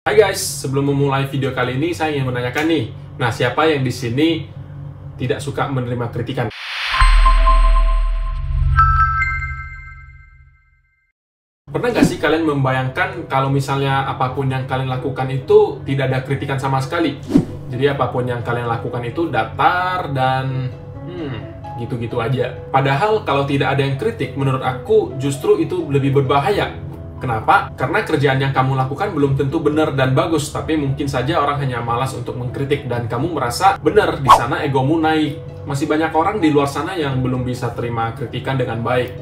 Hai guys, sebelum memulai video kali ini saya ingin menanyakan nih. Nah, siapa yang di sini tidak suka menerima kritikan? Pernah nggak sih kalian membayangkan kalau misalnya apapun yang kalian lakukan itu tidak ada kritikan sama sekali? Jadi apapun yang kalian lakukan itu datar dan gitu-gitu aja. Padahal kalau tidak ada yang kritik, menurut aku justru itu lebih berbahaya. Kenapa? Karena kerjaan yang kamu lakukan belum tentu benar dan bagus, tapi mungkin saja orang hanya malas untuk mengkritik dan kamu merasa benar, di sana egomu naik. Masih banyak orang di luar sana yang belum bisa terima kritikan dengan baik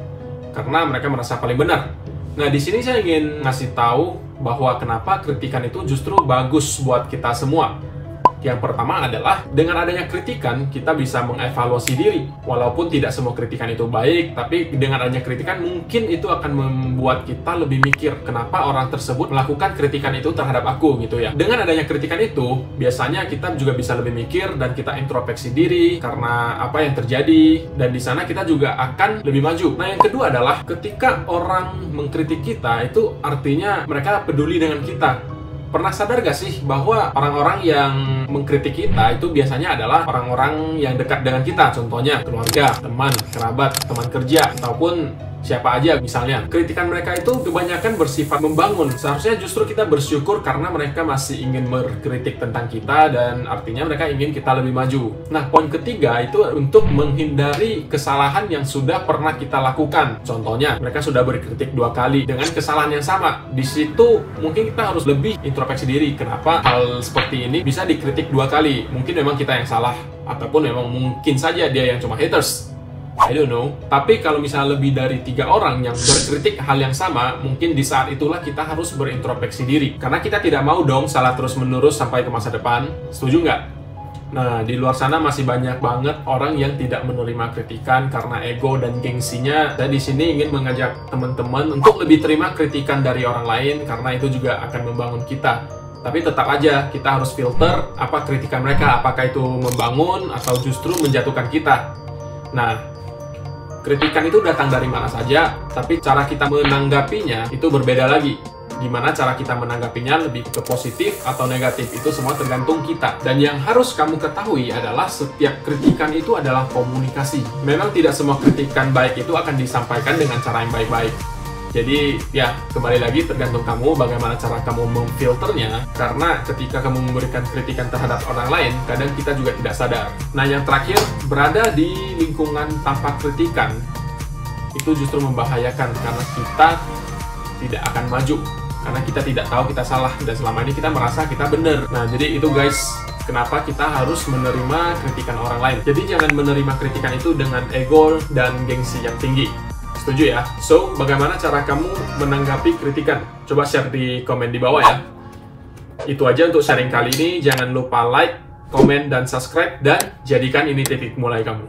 karena mereka merasa paling benar. Nah, di sini saya ingin ngasih tahu bahwa kenapa kritikan itu justru bagus buat kita semua. Yang pertama adalah, dengan adanya kritikan, kita bisa mengevaluasi diri. Walaupun tidak semua kritikan itu baik, tapi dengan adanya kritikan, mungkin itu akan membuat kita lebih mikir, kenapa orang tersebut melakukan kritikan itu terhadap aku, gitu ya. Dengan adanya kritikan itu, biasanya kita juga bisa lebih mikir, dan kita introspeksi diri, karena apa yang terjadi, dan di sana kita juga akan lebih maju. Nah, yang kedua adalah, ketika orang mengkritik kita, itu artinya mereka peduli dengan kita. Pernah sadar gak sih bahwa orang-orang yang mengkritik kita itu biasanya adalah orang-orang yang dekat dengan kita, contohnya keluarga, teman, kerabat, teman kerja, ataupun siapa aja misalnya. Kritikan mereka itu kebanyakan bersifat membangun. Seharusnya justru kita bersyukur karena mereka masih ingin berkritik tentang kita dan artinya mereka ingin kita lebih maju. Nah, poin ketiga itu untuk menghindari kesalahan yang sudah pernah kita lakukan. Contohnya, mereka sudah berkritik 2 kali dengan kesalahan yang sama. Di situ mungkin kita harus lebih introspeksi diri. Kenapa hal seperti ini bisa dikritik 2 kali? Mungkin memang kita yang salah, ataupun memang mungkin saja dia yang cuma haters. I don't know. Tapi kalau misalnya lebih dari 3 orang yang berkritik hal yang sama, mungkin di saat itulah kita harus berintrospeksi diri. Karena kita tidak mau dong salah terus-menerus sampai ke masa depan. Setuju nggak? Nah, di luar sana masih banyak banget orang yang tidak menerima kritikan karena ego dan gengsinya. Saya di sini ingin mengajak teman-teman untuk lebih terima kritikan dari orang lain, karena itu juga akan membangun kita. Tapi tetap aja kita harus filter apa kritikan mereka, apakah itu membangun atau justru menjatuhkan kita. Nah, kritikan itu datang dari mana saja, tapi cara kita menanggapinya itu berbeda lagi. Gimana cara kita menanggapinya, lebih ke positif atau negatif, itu semua tergantung kita. Dan yang harus kamu ketahui adalah setiap kritikan itu adalah komunikasi. Memang tidak semua kritikan baik itu akan disampaikan dengan cara yang baik-baik. Jadi ya, kembali lagi tergantung kamu bagaimana cara kamu memfilternya. Karena ketika kamu memberikan kritikan terhadap orang lain, kadang kita juga tidak sadar. Nah, yang terakhir, berada di lingkungan tanpa kritikan itu justru membahayakan karena kita tidak akan maju. Karena kita tidak tahu kita salah dan selama ini kita merasa kita benar. Nah, jadi itu guys, kenapa kita harus menerima kritikan orang lain. Jadi jangan menerima kritikan itu dengan ego dan gengsi yang tinggi. Setuju ya? So, bagaimana cara kamu menanggapi kritikan? Coba share di komen di bawah ya. Itu aja untuk sharing kali ini. Jangan lupa like, komen, dan subscribe. Dan jadikan ini titik mulai kamu.